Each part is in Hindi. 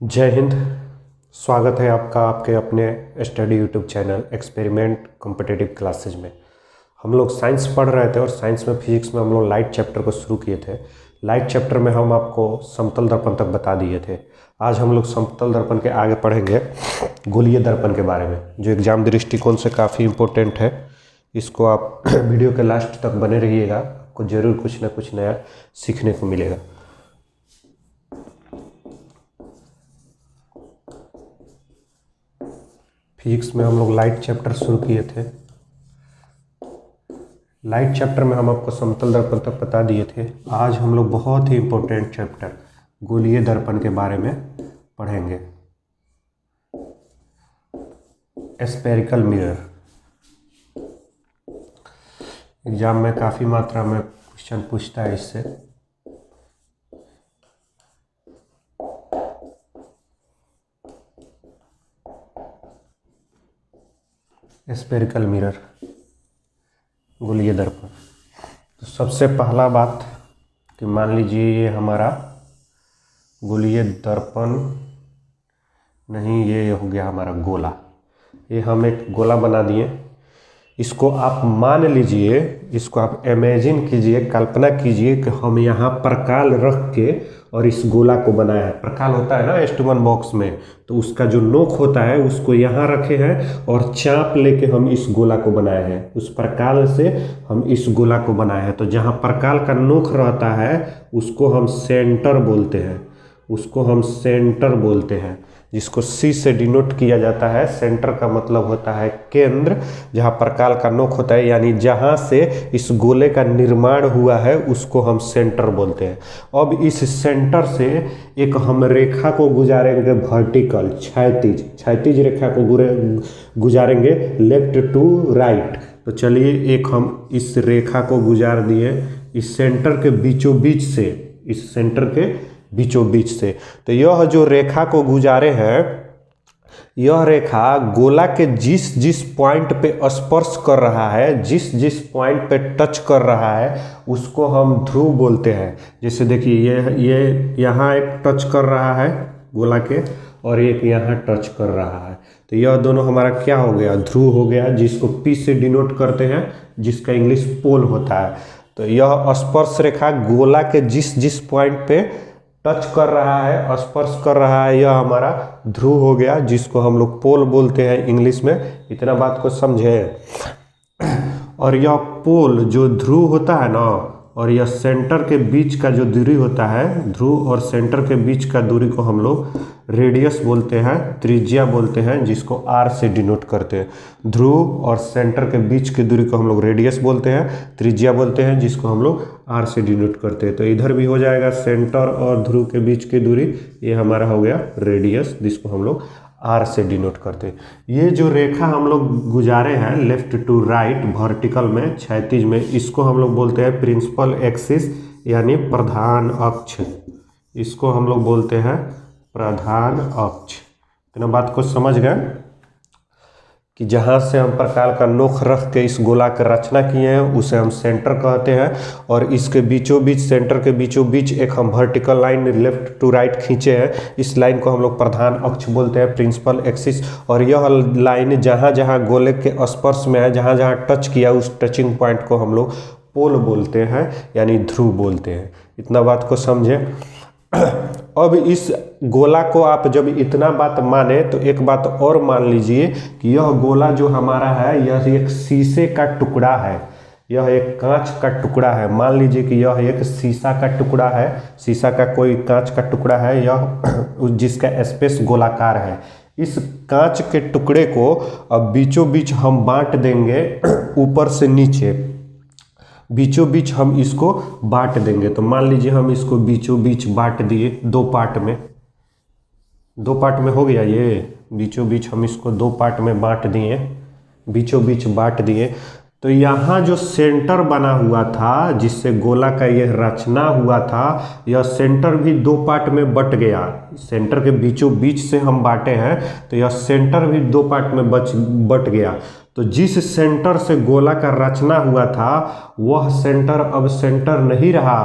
जय हिंद। स्वागत है आपका आपके अपने study YouTube channel experiment competitive classes में। हम लोग साइंस पढ़ रहे थे और साइंस में फिजिक्स में हम लोग लाइट चैप्टर को शुरू किए थे। लाइट चैप्टर में हम आपको समतल दर्पण तक बता दिए थे। आज हम लोग समतल दर्पण के आगे पढ़ेंगे गोलीय दर्पण के बारे में, जो एग्जाम दृष्टिकोण से काफ़ी इम्पोर्टेंट है। इसको आप वीडियो के लास्ट तक बने रहिएगा, आपको ज़रूर कुछ ना कुछ नया सीखने को मिलेगा। फिजिक्स में हम लोग लाइट चैप्टर शुरू किए थे। लाइट चैप्टर में हम आपको समतल दर्पण तक बता दिए थे। आज हम लोग बहुत ही इम्पोर्टेंट चैप्टर गोलीय दर्पण के बारे में पढ़ेंगे। Spherical mirror. एग्जाम में काफ़ी मात्रा में क्वेश्चन पूछता है इससे। स्फेरिकल मिरर, गोलीय दर्पण। तो सबसे पहला बात कि मान लीजिए ये हमारा गोलीय दर्पण नहीं, ये हो गया हमारा गोला। ये हम एक गोला बना दिए। इसको आप मान लीजिए, इसको आप इमेजिन कीजिए, कल्पना कीजिए कि हम यहाँ प्रकाल रख के और इस गोला को बनाया है। प्रकाल होता है ना इंस्ट्रूमेंट बॉक्स में, तो उसका जो नोक होता है उसको यहाँ रखे हैं और चाप लेके हम इस गोला को बनाए हैं। उस प्रकाल से हम इस गोला को बनाए हैं। तो जहाँ प्रकाल का नोक रहता है उसको हम सेंटर बोलते हैं, उसको हम सेंटर बोलते हैं, जिसको सी से डिनोट किया जाता है। सेंटर का मतलब होता है केंद्र, जहाँ प्रकाल का नोक होता है, यानी जहाँ से इस गोले का निर्माण हुआ है उसको हम सेंटर बोलते हैं। अब इस सेंटर से एक हम रेखा को गुजारेंगे वर्टिकल, क्षैतिज रेखा को गुजारेंगे लेफ्ट टू राइट। तो चलिए एक हम इस रेखा को गुजार दिए इस सेंटर के बीचों बीच से, इस सेंटर के बीचों बीच से। तो यह जो रेखा को गुजारे हैं, यह रेखा गोला के जिस जिस पॉइंट पे स्पर्श कर रहा है, जिस जिस पॉइंट पे टच कर रहा है, उसको हम ध्रुव बोलते हैं। जैसे देखिए ये यहाँ एक टच कर रहा है गोला के, और एक यहाँ टच कर रहा है। तो यह दोनों हमारा क्या हो गया? ध्रुव हो गया, जिसको P से डिनोट करते हैं, जिसका इंग्लिश पोल होता है। तो यह स्पर्श रेखा गोला के जिस जिस पॉइंट पे टच कर रहा है, स्पर्श कर रहा है, यह हमारा ध्रुव हो गया, जिसको हम लोग पोल बोलते हैं इंग्लिश में। इतना बात को समझे। और यह पोल जो ध्रुव होता है ना, और यह सेंटर के बीच का जो दूरी होता है, ध्रुव और सेंटर के बीच का दूरी को हम लोग रेडियस बोलते हैं, त्रिज्या बोलते हैं, जिसको R से डिनोट करते हैं। ध्रुव और सेंटर के बीच की दूरी को हम लोग रेडियस बोलते हैं, त्रिज्या बोलते हैं, जिसको हम लोग R से डिनोट करते हैं। तो इधर भी हो जाएगा सेंटर और ध्रुव के बीच की दूरी, ये हमारा हो गया रेडियस, जिसको हम लोग R से डिनोट करते हैं। ये जो रेखा हम लोग गुजारे हैं लेफ्ट टू राइट वर्टिकल में, क्षैतिज में, इसको हम लोग बोलते हैं प्रिंसिपल एक्सिस, यानी प्रधान अक्ष। इसको हम लोग बोलते हैं प्रधान अक्ष। इतना बात को समझ गए कि जहाँ से हम प्रकाल का नोक रख के इस गोला की रचना किए हैं उसे हम सेंटर कहते हैं। और इसके बीचों बीच, सेंटर के बीचों बीच एक हम vertical line left to right खींचे हैं, इस लाइन को हम लोग प्रधान अक्ष बोलते हैं, प्रिंसिपल एक्सिस। और यह लाइन जहाँ जहाँ गोले के स्पर्श में है, जहाँ जहाँ टच किया, उस टचिंग पॉइंट को हम लोग पोल बोलते हैं, यानी ध्रुव बोलते हैं। इतना बात को समझे। अब इस गोला को आप जब इतना बात माने तो एक बात और मान लीजिए कि यह गोला जो हमारा है, यह एक शीशे का टुकड़ा है, यह एक कांच का टुकड़ा है। मान लीजिए कि यह एक शीशा का टुकड़ा है, शीशा का कोई कांच का टुकड़ा है, यह जिसका स्पेस गोलाकार है। इस कांच के टुकड़े को अब बीचों बीच हम बांट देंगे, ऊपर से नीचे बीचों बीच हम इसको बांट देंगे। तो मान लीजिए हम इसको बीचों बीच बांट दिए दो पार्ट में, दो पार्ट में हो गया। ये बीचों बीच हम इसको दो पार्ट में बांट दिए, बीचों बीच बांट दिए। तो यहाँ जो सेंटर बना हुआ था, जिससे गोला का यह रचना हुआ था, यह सेंटर भी दो पार्ट में बट गया। सेंटर के बीचों बीच से हम बांटे हैं, तो यह सेंटर भी दो पार्ट में बट गया। तो जिस सेंटर से गोला का रचना हुआ था, वह सेंटर अब सेंटर नहीं रहा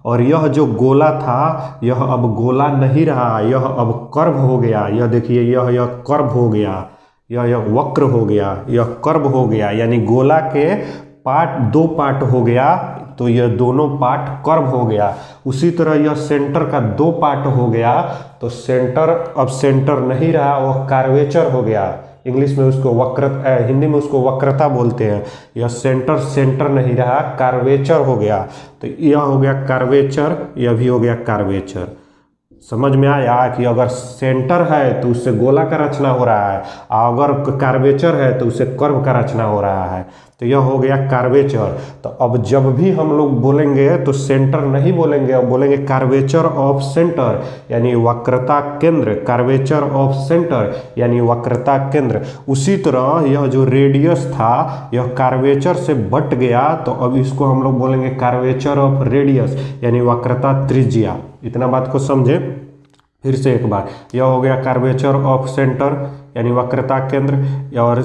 और यह जो गोला था यह अब गोला नहीं रहा, यह अब कर्व हो गया। यह देखिए यह कर्व हो गया, यह वक्र हो गया, यह कर्व हो गया, यानी गोला के पार्ट दो पार्ट हो गया तो यह दोनों पार्ट कर्व हो गया। उसी तरह यह सेंटर का दो पार्ट हो गया तो सेंटर अब सेंटर नहीं रहा, वह कार्वेचर हो गया। इंग्लिश में उसको हिंदी में उसको वक्रता बोलते हैं। यह सेंटर नहीं रहा, कार्वेचर हो गया। तो यह हो गया कार्वेचर, यह भी हो गया कार्वेचर। समझ में आया कि अगर सेंटर है तो उससे गोला का रचना हो रहा है, अगर कार्वेचर है तो उससे कर्व का रचना हो रहा है। तो यह हो गया कार्वेचर। तो अब जब भी हम लोग बोलेंगे तो सेंटर नहीं बोलेंगे, अब बोलेंगे कार्वेचर ऑफ सेंटर, यानी वक्रता केंद्र। कार्वेचर ऑफ सेंटर यानी वक्रता केंद्र। उसी तरह यह जो रेडियस था यह कार्वेचर से बट गया तो अब इसको हम लोग बोलेंगे कार्वेचर ऑफ रेडियस, यानी वक्रता त्रिज्या। इतना बात को समझे। फिर से एक बार, यह हो गया कार्वेचर ऑफ सेंटर यानी वक्रता केंद्र, और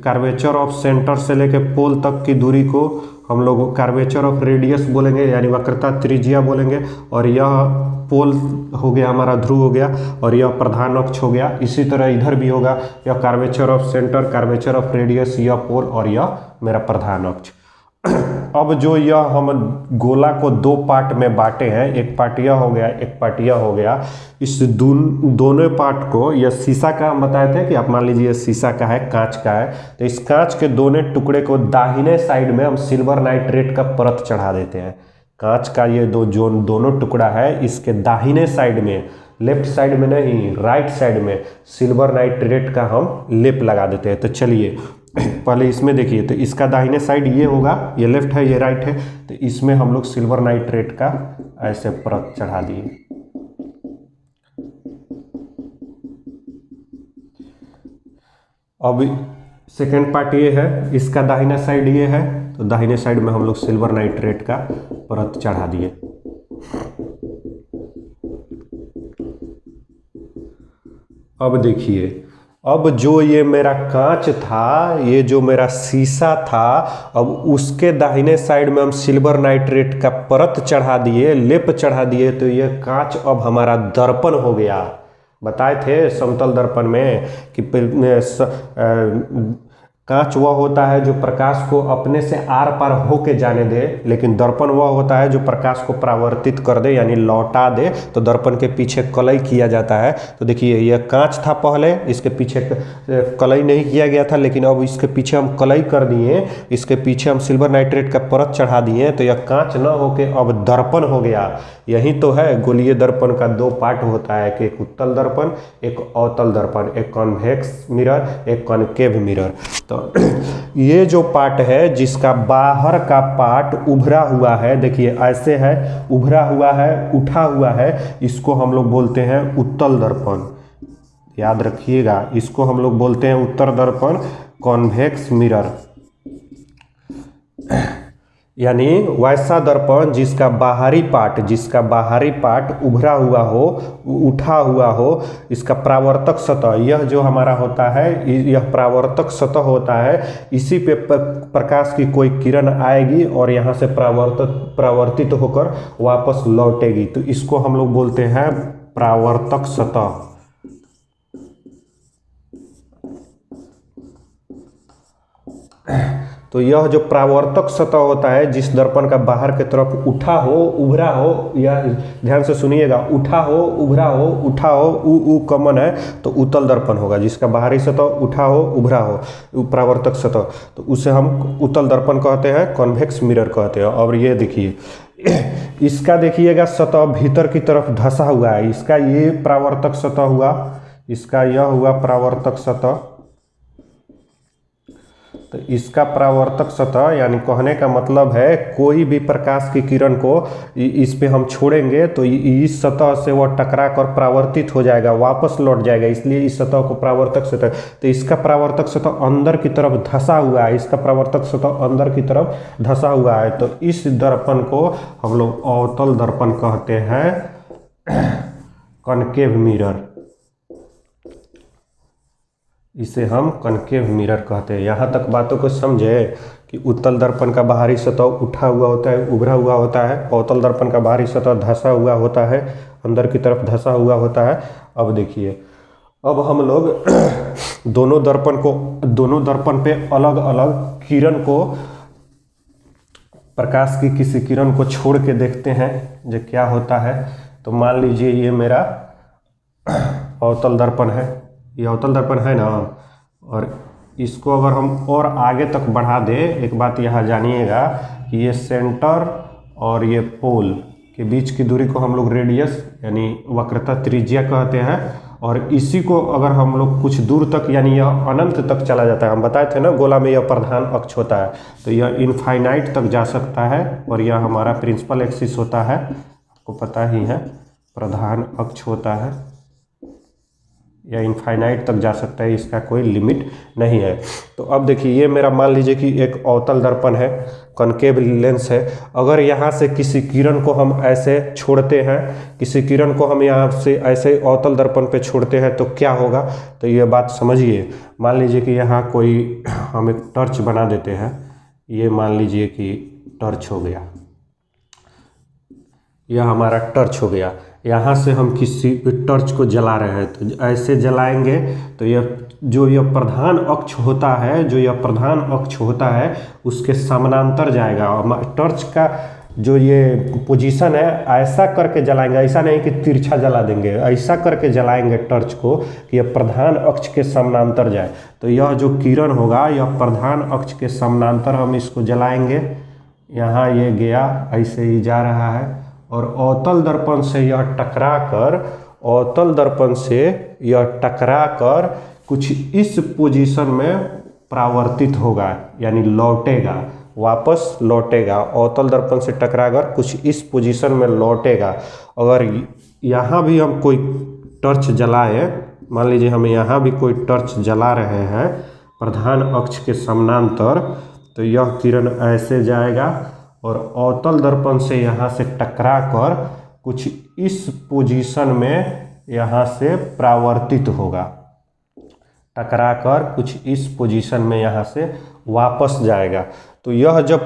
कार्वेचर ऑफ सेंटर से लेकर पोल तक की दूरी को हम लोग कार्वेचर ऑफ रेडियस बोलेंगे, यानी वक्रता त्रिज्या बोलेंगे। और यह पोल हो गया हमारा, ध्रुव हो गया, और यह प्रधान अक्ष हो गया। इसी तरह इधर भी होगा, यह curvature of centre, curvature of radius, यह पोल और यह मेरा प्रधान अक्ष। अब जो यह हम गोला को दो पार्ट में बांटे हैं, एक पार्ट यह हो गया, एक पार्ट यह हो गया। इस दोनों पार्ट को, यह शीशा का हम बताए थे कि आप मान लीजिए शीशा का है, कांच का है, तो इस कांच के दोनों टुकड़े को दाहिने साइड में हम सिल्वर नाइट्रेट का परत चढ़ा देते हैं। कांच का ये दोनों टुकड़ा है, इसके दाहिने साइड में, लेफ्ट साइड में नहीं, राइट साइड में सिल्वर नाइट्रेट का हम लेप लगा देते हैं। तो चलिए पहले इसमें देखिए, तो इसका दाहिने साइड ये होगा, ये लेफ्ट है, ये राइट है, तो इसमें हम लोग सिल्वर नाइट्रेट का ऐसे परत चढ़ा दिए। अब सेकेंड पार्ट ये है, इसका दाहिना साइड ये है, तो दाहिने साइड में हम लोग सिल्वर नाइट्रेट का परत चढ़ा दिए। अब देखिए, अब जो ये मेरा कांच था, ये जो मेरा शीशा था, अब उसके दाहिने साइड में हम सिल्वर नाइट्रेट का परत चढ़ा दिए, लेप चढ़ा दिए, तो ये कांच अब हमारा दर्पण हो गया। बताए थे समतल दर्पण में कि कांच वह होता है जो प्रकाश को अपने से आर पार होके जाने दे, लेकिन दर्पण वह होता है जो प्रकाश को परावर्तित कर दे, यानी लौटा दे। तो दर्पण के पीछे कलई किया जाता है। तो देखिए यह कांच था पहले, इसके पीछे कलई नहीं किया गया था, लेकिन अब इसके पीछे हम कलई कर दिए, इसके पीछे हम सिल्वर नाइट्रेट का परत चढ़ा दिए, तो यह कांच न होके अब दर्पण हो गया। यही तो है गोलीय दर्पण का दो पार्ट होता है कि एक उत्तल दर्पण, एक अवतल दर्पण, एक कॉन्वेक्स मिरर, एक कॉनकेव मिरर। तो ये जो पार्ट है जिसका बाहर का पार्ट उभरा हुआ है, देखिए ऐसे है, उभरा हुआ है, उठा हुआ है, इसको हम लोग बोलते हैं उत्तल दर्पण। याद रखिएगा, इसको हम लोग बोलते हैं उत्तल दर्पण, कॉन्वेक्स मिरर। यानी वैसा दर्पण जिसका बाहरी पार्ट उभरा हुआ हो, उठा हुआ हो, इसका परावर्तक सतह, यह जो हमारा होता है, यह परावर्तक सतह होता है। इसी पे प्रकाश की कोई किरण आएगी और यहाँ से परावर्तित होकर वापस लौटेगी, तो इसको हम लोग बोलते हैं परावर्तक सतह। तो यह जो परावर्तक सतह होता है, जिस दर्पण का बाहर की तरफ उठा हो, उभरा हो, या ध्यान से सुनिएगा, उठा हो, उभरा हो, उठा हो, उ कॉमन है, तो उत्तल दर्पण होगा। जिसका बाहरी सतह उठा हो, उभरा हो, परावर्तक सतह, तो उसे हम उत्तल दर्पण कहते हैं, कॉन्वेक्स मिरर कहते हैं। और ये देखिए, इसका देखिएगा सतह भीतर की तरफ धंसा हुआ है, इसका ये परावर्तक सतह हुआ, इसका यह हुआ परावर्तक सतह। तो इसका परावर्तक सतह, यानी कहने का मतलब है कोई भी प्रकाश की किरण को इस पे हम छोड़ेंगे तो इस सतह से वह टकरा कर परावर्तित हो जाएगा, वापस लौट जाएगा, इसलिए इस सतह को परावर्तक सतह। तो इसका परावर्तक सतह अंदर की तरफ धंसा हुआ है, इसका परावर्तक सतह अंदर की तरफ धंसा हुआ है। तो इस दर्पण को हम लोग अवतल दर्पण कहते हैं, कॉनकेव मिरर। इसे हम कॉनकेव मिरर कहते हैं। यहाँ तक बातों को समझे। कि उत्तल दर्पण का बाहरी सतह उठा हुआ होता है, उभरा हुआ होता है, अवतल दर्पण का बाहरी सतह धंसा हुआ होता है, अंदर की तरफ धंसा हुआ होता है। अब देखिए, अब हम लोग दोनों दर्पण पे अलग अलग किरण को, प्रकाश की किसी किरण को छोड़ के देखते हैं जो क्या होता है। तो मान लीजिए ये मेरा अवतल दर्पण है, ये अवतल दर्पण है ना, और इसको अगर हम और आगे तक बढ़ा दें, एक बात यहाँ जानिएगा कि ये सेंटर और ये पोल के बीच की दूरी को हम लोग रेडियस यानी वक्रता त्रिज्या कहते हैं, और इसी को अगर हम लोग कुछ दूर तक यानी यह अनंत तक चला जाता है, हम बताए थे ना गोला में यह प्रधान अक्ष होता है, तो यह इनफाइनाइट तक जा सकता है, और यह हमारा प्रिंसिपल एक्सिस होता है, आपको पता ही है प्रधान अक्ष होता है, या इनफाइनाइट तक जा सकता है, इसका कोई लिमिट नहीं है। तो अब देखिए, ये मेरा मान लीजिए कि एक अवतल दर्पण है, कॉनकेव लेंस है। अगर यहाँ से किसी किरण को हम ऐसे छोड़ते हैं, किसी किरण को हम यहाँ से ऐसे अवतल दर्पण पे छोड़ते हैं तो क्या होगा, तो ये बात समझिए। मान लीजिए कि यहाँ कोई हम एक टॉर्च बना देते हैं, ये मान लीजिए कि टॉर्च हो गया, यह हमारा टॉर्च हो गया। यहाँ से हम किसी टॉर्च को जला रहे हैं, तो ऐसे जलाएंगे तो यह प्रधान अक्ष होता है, जो यह प्रधान अक्ष होता है उसके समानांतर जाएगा। और टॉर्च का जो ये पोजीशन है, ऐसा करके जलाएंगे, ऐसा नहीं कि तिरछा जला देंगे, ऐसा करके जलाएंगे टॉर्च को कि यह प्रधान अक्ष के समानांतर जाए। तो यह जो किरण होगा यह प्रधान अक्ष के समानांतर हम इसको जलाएंगे। यहाँ ये गया, ऐसे ही जा रहा है, और अवतल दर्पण से यह टकरा कर कुछ इस पोजीशन में परावर्तित होगा, यानी लौटेगा, वापस लौटेगा। अवतल दर्पण से टकराकर कुछ इस पोजीशन में लौटेगा। अगर यहाँ भी हम कोई टॉर्च जलाए, मान लीजिए हम यहाँ भी कोई टॉर्च जला रहे हैं प्रधान अक्ष के समानांतर, तो यह किरण ऐसे जाएगा और अवतल दर्पण से यहाँ से टकरा कर कुछ इस पोजीशन में यहाँ से परावर्तित होगा, टकरा कर कुछ इस पोजीशन में यहाँ से वापस जाएगा। तो यह जब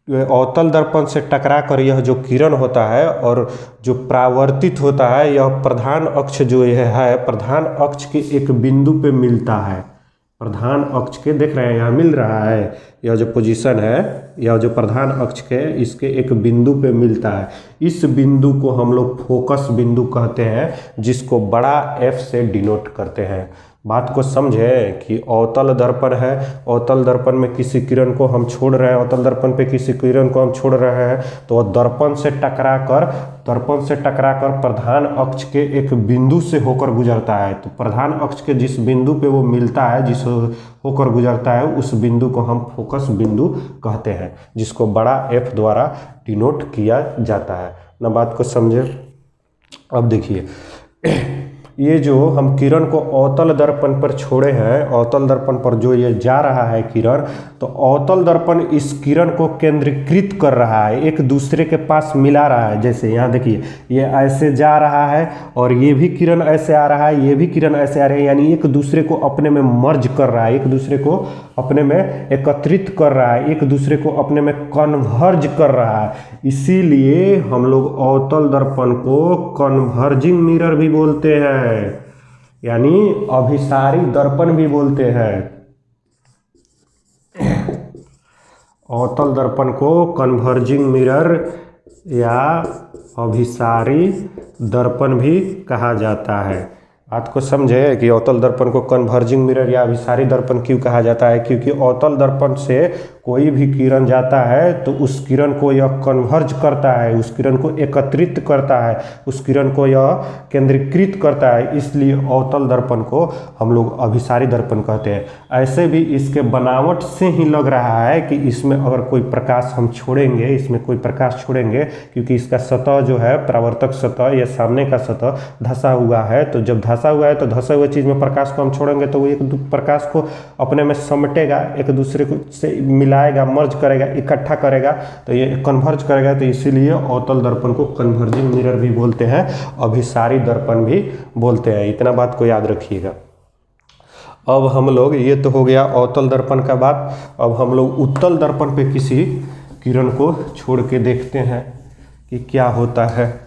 अवतल दर्पण से टकरा कर यह जो किरण होता है और जो परावर्तित होता है, यह प्रधान अक्ष जो है प्रधान अक्ष के एक बिंदु पे मिलता है। प्रधान अक्ष के देख रहे हैं यहाँ मिल रहा है, यह जो पोजीशन है, यह जो प्रधान अक्ष के इसके एक बिंदु पे मिलता है। इस बिंदु को हम लोग फोकस बिंदु कहते हैं, जिसको बड़ा F से डिनोट करते हैं। बात को समझे कि अवतल दर्पण है, अवतल दर्पण में किसी किरण को हम छोड़ रहे हैं, अवतल दर्पण पे किसी किरण को हम छोड़ रहे हैं, तो दर्पण से टकरा कर प्रधान अक्ष के एक बिंदु से होकर गुजरता है। तो प्रधान अक्ष के जिस बिंदु पे वो मिलता है, जिस होकर गुजरता है, उस बिंदु को हम फोकस बिंदु कहते हैं, जिसको बड़ा F द्वारा डिनोट किया जाता है ना। बात को समझे। अब देखिए, ये जो हम किरण को अवतल दर्पण पर छोड़े हैं, अवतल दर्पण पर जो ये जा रहा है किरण, तो अवतल दर्पण इस किरण को केंद्रीकृत कर रहा है, एक दूसरे के पास मिला रहा है। जैसे यहाँ देखिए, ये ऐसे जा रहा है और ये भी किरण ऐसे आ रहा है, ये भी किरण ऐसे आ रही है, यानी एक दूसरे को अपने में मर्ज कर रहा है, एक दूसरे को अपने में एकत्रित कर रहा है, एक दूसरे को अपने में कन्वर्ज कर रहा है। इसीलिए हम लोग अवतल दर्पण को कन्वर्जिंग मिरर भी बोलते हैं, यानी अभिसारी दर्पण भी बोलते हैं। अवतल दर्पण को कन्वर्जिंग मिरर या अभिसारी दर्पण भी कहा जाता है। बात को समझे कि अवतल दर्पण को कन्वर्जिंग मिरर या अभिसारी दर्पण क्यों कहा जाता है, क्योंकि अवतल दर्पण से कोई भी किरण जाता है तो उस किरण को यह कन्वर्ज करता है, उस किरण को एकत्रित करता है, उस किरण को यह केंद्रीकृत करता है। इसलिए अवतल दर्पण को हम लोग अभिसारी दर्पण कहते हैं। ऐसे भी इसके बनावट से ही लग रहा है कि इसमें अगर कोई प्रकाश हम छोड़ेंगे, इसमें कोई प्रकाश छोड़ेंगे, क्योंकि इसका सतह जो है परावर्तक सतह या सामने का सतह धंसा हुआ है, तो जब धंसा हुआ है तो धंसे हुए चीज़ में प्रकाश को हम छोड़ेंगे तो वो एक प्रकाश को अपने में समेटेगा, एक दूसरे को से मिलाएगा, मर्ज करेगा, इकट्ठा करेगा, तो ये कन्वर्ज करेगा। तो इसीलिए अवतल दर्पण को कन्वर्जिंग मिरर भी बोलते हैं, अभिसारी दर्पण भी बोलते हैं। इतना बात को याद रखिएगा। अब हम लोग, ये तो हो गया अवतल दर्पण का बात। अब हम लोग उत्तल दर्पण पे किसी किरण को छोड़ के देखते हैं कि क्या होता है।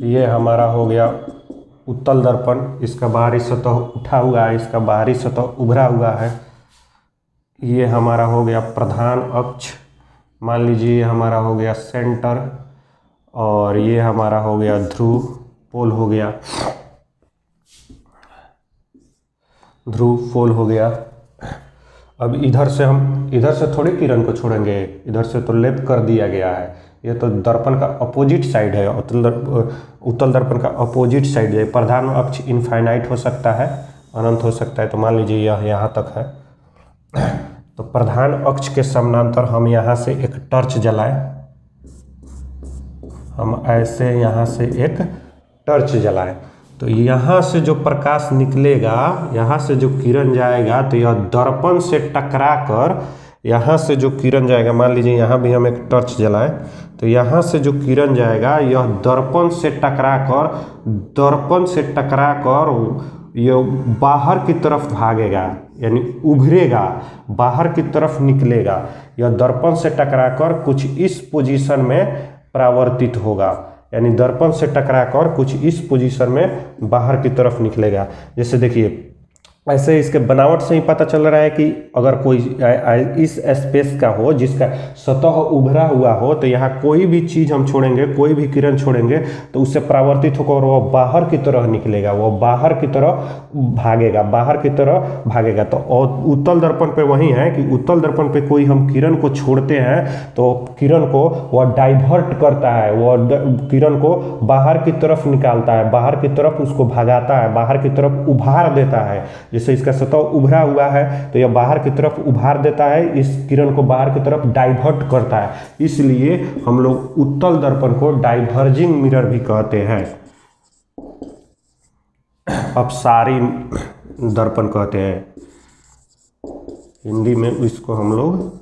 ये हमारा हो गया उत्तल दर्पण, इसका बाहरी सतह उठा हुआ है, इसका बाहरी सतह उभरा हुआ है। ये हमारा हो गया प्रधान अक्ष, मान लीजिए ये हमारा हो गया सेंटर, और ये हमारा हो गया ध्रुव पोल हो गया, ध्रुव पोल हो गया। अब इधर से थोड़ी किरण को छोड़ेंगे, इधर से तो लेप कर दिया गया है, ये तो दर्पण का अपोजिट साइड है, उत्तल दर्पण का अपोजिट साइड है। प्रधान अक्ष इनफाइनाइट हो सकता है, अनंत हो सकता है, तो मान लीजिए यह यहाँ तक है। तो प्रधान अक्ष के समानांतर हम यहाँ से एक टॉर्च जलाएं, हम ऐसे यहाँ से एक टॉर्च जलाएं, तो यहाँ से जो प्रकाश निकलेगा, यहाँ से जो किरण जाएगा, तो यह दर्पण से टकरा कर, यहाँ से जो किरण जाएगा, मान लीजिए यहाँ भी हम एक टॉर्च जलाएं, तो यहाँ से जो किरण जाएगा यह दर्पण से टकरा कर यह बाहर की तरफ भागेगा, यानी उभरेगा, बाहर की तरफ निकलेगा। यह दर्पण से टकरा कर कुछ इस पोजीशन में परावर्तित होगा, यानी दर्पण से टकराकर कुछ इस पोजीशन में बाहर की तरफ निकलेगा। जैसे देखिए, ऐसे इसके बनावट से ही पता चल रहा है कि अगर कोई इस स्पेस का हो जिसका सतह उभरा हुआ हो, तो यहाँ कोई भी चीज़ हम छोड़ेंगे, कोई भी किरण छोड़ेंगे, तो उससे परावर्तित होकर वह बाहर की तरह निकलेगा, वह बाहर की तरह भागेगा। तो उत्तल दर्पण पे वही है कि उत्तल दर्पण पे कोई हम किरण को छोड़ते हैं तो किरण को वह डाइवर्ट करता है, वह किरण को बाहर की तरफ निकालता है, बाहर की तरफ उसको भगाता है, बाहर की तरफ उभार देता है। जैसे इसका सतह उभरा हुआ है तो यह बाहर की तरफ उभार देता है, इस किरण को बाहर की तरफ डाइवर्ट करता है। इसलिए हम लोग उत्तल दर्पण को डाइवर्जिंग मिरर भी कहते हैं, अपसारी दर्पण कहते हैं, हिंदी में इसको हम लोग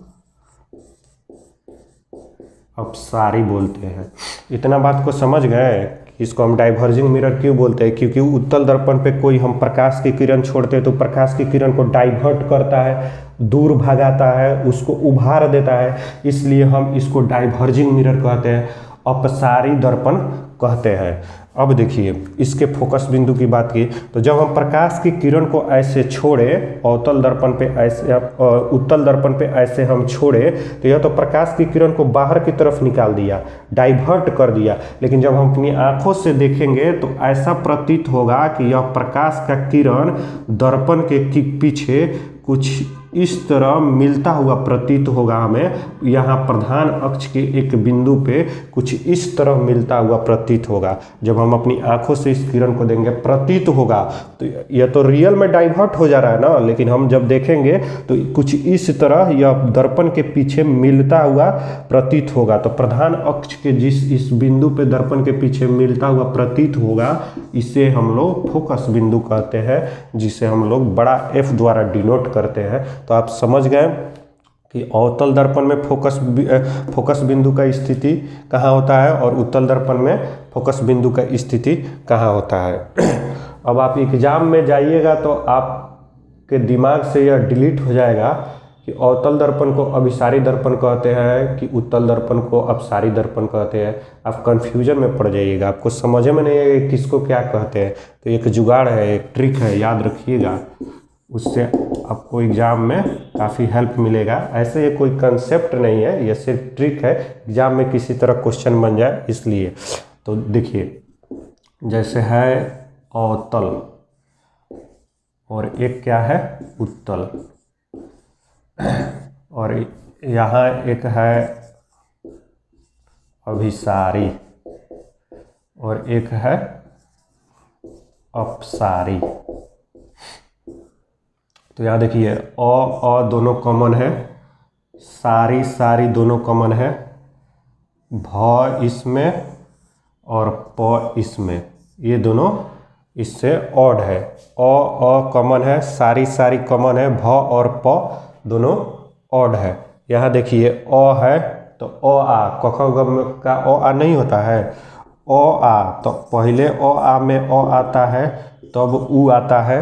अपसारी बोलते हैं। इतना बात को समझ गए, इसको हम डाइवर्जिंग मिरर क्यों बोलते हैं? क्योंकि उत्तल दर्पण पे कोई हम प्रकाश की किरण छोड़ते हैं तो प्रकाश की किरण को डाइवर्ट करता है, दूर भगाता है, उसको उभार देता है, इसलिए हम इसको डाइवर्जिंग मिरर कहते हैं, अपसारी दर्पण कहते हैं। अब देखिए, इसके फोकस बिंदु की बात की तो जब हम प्रकाश की किरण को ऐसे छोड़े, अवतल दर्पण पे ऐसे, उत्तल दर्पण पे ऐसे हम छोड़े, तो यह तो प्रकाश की किरण को बाहर की तरफ निकाल दिया, डाइवर्ट कर दिया। लेकिन जब हम अपनी आंखों से देखेंगे तो ऐसा प्रतीत होगा कि यह प्रकाश का किरण दर्पण के पीछे कुछ इस तरह मिलता हुआ प्रतीत होगा हमें, यहाँ प्रधान अक्ष के एक बिंदु पे कुछ इस तरह मिलता हुआ प्रतीत होगा। जब हम अपनी आंखों से इस किरण को देंगे प्रतीत होगा, तो यह तो रियल में डाइवर्ट हो जा रहा है ना, लेकिन हम जब देखेंगे तो कुछ इस तरह यह दर्पण के पीछे मिलता हुआ प्रतीत होगा। तो प्रधान अक्ष के जिस इस बिंदु पे दर्पण के पीछे मिलता हुआ प्रतीत होगा, इसे हम लोग फोकस बिंदु कहते हैं, जिसे हम लोग बड़ा F द्वारा डिनोट करते हैं। तो आप समझ गए कि अवतल दर्पण में फोकस बिंदु का स्थिति कहाँ होता है और उत्तल दर्पण में फोकस बिंदु का स्थिति कहाँ होता है। अब आप एग्जाम में जाइएगा तो आपके दिमाग से यह डिलीट हो जाएगा कि अवतल दर्पण को अभिसारी दर्पण कहते हैं कि उत्तल दर्पण को अपसारी दर्पण कहते हैं। आप कंफ्यूजन में पड़ जाइएगा, आपको समझ में नहीं आएगा किसको क्या कहते हैं। तो एक जुगाड़ है, एक ट्रिक है, याद रखिएगा, उससे आपको एग्ज़ाम में काफ़ी हेल्प मिलेगा। ऐसे ये कोई कंसेप्ट नहीं है, ये सिर्फ ट्रिक है, एग्ज़ाम में किसी तरह क्वेश्चन बन जाए इसलिए। तो देखिए, जैसे है अवतल और एक क्या है उत्तल, और यहाँ एक है अभिसारी और एक है अपसारी। तो यहाँ देखिए, अ दोनों कॉमन है, सारी दोनों कॉमन है, भ इसमें और प इसमें। ये दोनों इससे ऑड है। अ कॉमन है, सारी सारी कॉमन है, भ और प दोनों ऑड है। यहाँ देखिए अ है तो अ आ, क ख ग घ का अ आ नहीं होता है, अ आ, तो पहले अ आ में अ आता है, तब उ आता है,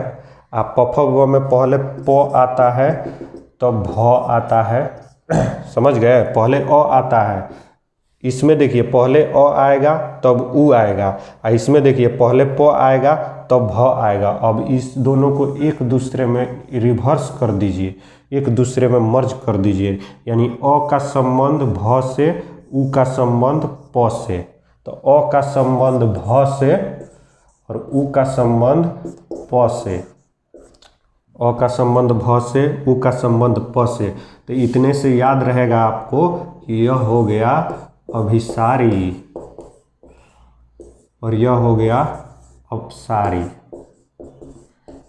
आ प फ ग में पहले प आता है, तब भ आता है। समझ गए, पहले अ आता है। इसमें देखिए पहले अ आएगा तब उ आएगा, और इसमें देखिए पहले प आएगा तब भ आएगा। अब इस दोनों को एक दूसरे में रिवर्स कर दीजिए, एक दूसरे में मर्ज कर दीजिए, यानी अ का संबंध भ से, उ का संबंध प से। तो अ का संबंध भ से और उ का संबंध प से, अ का संबंध भ से, उ का संबंध प से। तो इतने से याद रहेगा आपको कि यह हो गया अभिसारी और यह हो गया अपसारी।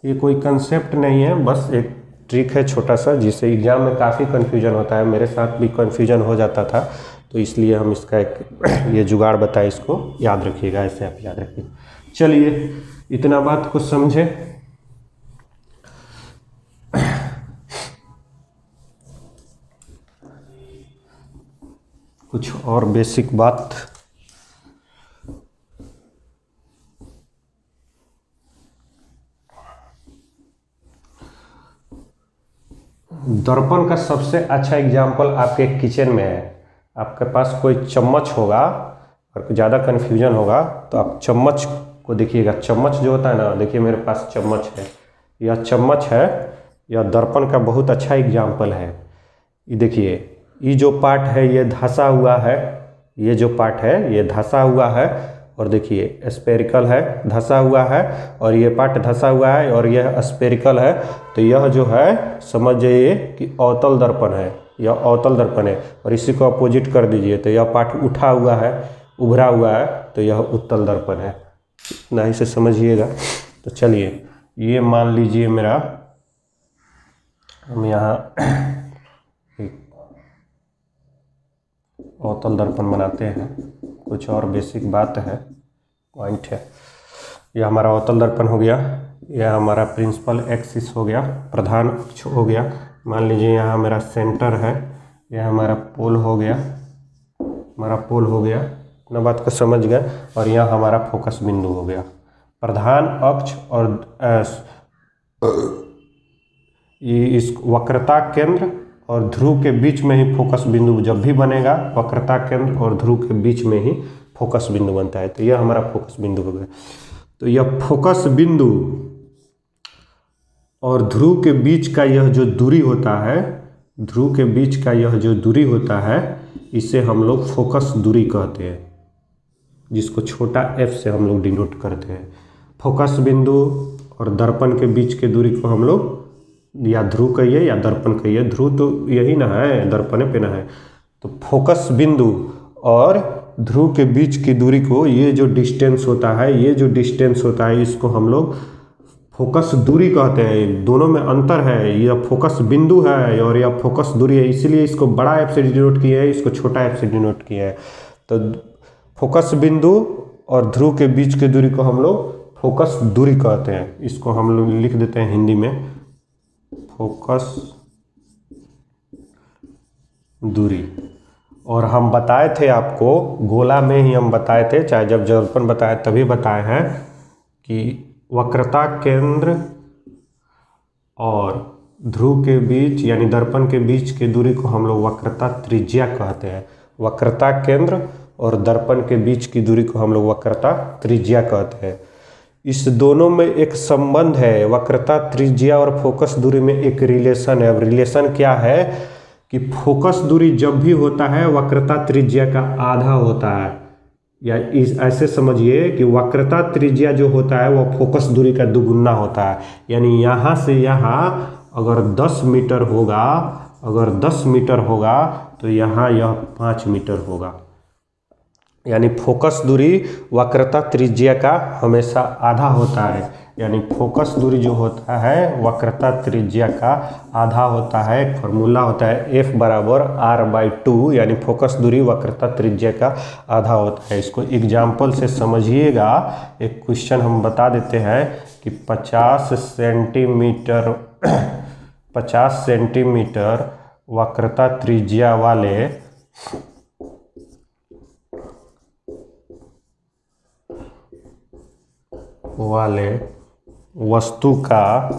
ये कोई कंसेप्ट नहीं है, बस एक ट्रिक है छोटा सा, जिससे एग्जाम में काफ़ी कन्फ्यूजन होता है। मेरे साथ भी कन्फ्यूजन हो जाता था, तो इसलिए हम इसका एक ये जुगाड़ बताए, इसको याद रखिएगा, ऐसे आप याद रखिए। चलिए इतना बात को समझे। कुछ और बेसिक बात, दर्पण का सबसे अच्छा एग्जाम्पल आपके किचन में है। आपके पास कोई चम्मच होगा और ज़्यादा कन्फ्यूजन होगा तो आप चम्मच को देखिएगा। चम्मच जो होता है ना, देखिए मेरे पास चम्मच है, यह चम्मच है, यह दर्पण का बहुत अच्छा एग्जाम्पल है। ये देखिए, ये जो पार्ट है ये धंसा हुआ है, ये जो पार्ट है ये धंसा हुआ है, और देखिए स्पेरिकल है, धंसा हुआ है, और ये पार्ट धंसा हुआ है और यह स्पेरिकल है। तो यह जो है समझ जाइए कि अवतल दर्पण है, यह अवतल दर्पण है। और इसी को अपोजिट कर दीजिए तो यह पार्ट उठा हुआ है, उभरा हुआ है, तो यह उत्तल दर्पण है। इतना ही से समझिएगा। तो चलिए, ये मान लीजिए मेरा, हम यहाँ अवतल दर्पण बनाते हैं। कुछ और बेसिक बात है, पॉइंट है। यह हमारा अवतल दर्पण हो गया, यह हमारा प्रिंसिपल एक्सिस हो गया, प्रधान अक्ष हो गया। मान लीजिए यहाँ मेरा सेंटर है, यह हमारा पोल हो गया, हमारा पोल हो गया, अपना बात को समझ गए। और यह हमारा फोकस बिंदु हो गया। प्रधान अक्ष और ये इस वक्रता केंद्र और ध्रुव के बीच में ही फोकस बिंदु जब भी बनेगा, वक्रता केंद्र और ध्रुव के बीच में ही फोकस बिंदु बनता है। तो यह हमारा फोकस बिंदु हो गया। तो यह फोकस बिंदु और ध्रुव के बीच का यह जो दूरी होता है, ध्रुव के बीच का यह जो दूरी होता है, इसे हम लोग फोकस दूरी कहते हैं, जिसको छोटा f से हम लोग डिनोट करते हैं। फोकस बिंदु और दर्पण के बीच के दूरी को हम लोग या ध्रुव कहिए या दर्पण कहिए, ध्रुव तो यही ना है, दर्पण पे ना है। तो फोकस बिंदु और ध्रुव के बीच की दूरी को, ये जो डिस्टेंस होता है, ये जो डिस्टेंस होता है, इसको हम लोग फोकस दूरी कहते हैं। दोनों में अंतर है, यह फोकस बिंदु है और यह फोकस दूरी है, इसलिए इसको बड़ा एफ से डिनोट किया है, इसको छोटा एफ से डिनोट किया है। तो फोकस बिंदु और ध्रुव के बीच की दूरी को हम लोग फोकस दूरी कहते हैं। इसको हम लोग लिख देते हैं हिंदी में, फोकस दूरी। और हम बताए थे आपको, गोला में ही हम बताए थे, चाहे जब दर्पण बताए तभी बताए हैं कि वक्रता केंद्र और ध्रुव के बीच यानी दर्पण के बीच की दूरी को हम लोग वक्रता त्रिज्या कहते हैं। वक्रता केंद्र और दर्पण के बीच की दूरी को हम लोग वक्रता त्रिज्या कहते हैं। इस दोनों में एक संबंध है, वक्रता त्रिज्या और फोकस दूरी में एक रिलेशन है। अब रिलेशन क्या है कि फोकस दूरी जब भी होता है वक्रता त्रिज्या का आधा होता है, या इस ऐसे समझिए कि वक्रता त्रिज्या जो होता है वह फोकस दूरी का दुगुना होता है। यानी यहाँ से यहाँ अगर 10 मीटर होगा, अगर 10 मीटर होगा तो यहाँ यह 5 मीटर होगा। यानी फोकस दूरी वक्रता त्रिज्या का हमेशा आधा होता है। यानी फोकस दूरी जो होता है वक्रता त्रिज्या का आधा होता है। एक फार्मूला होता है F बराबर R/2, यानी फोकस दूरी वक्रता त्रिज्या का आधा होता है। इसको एग्जाम्पल से समझिएगा। एक क्वेश्चन हम बता देते हैं कि 50 सेंटीमीटर वक्रता त्रिज्या वाले वस्तु का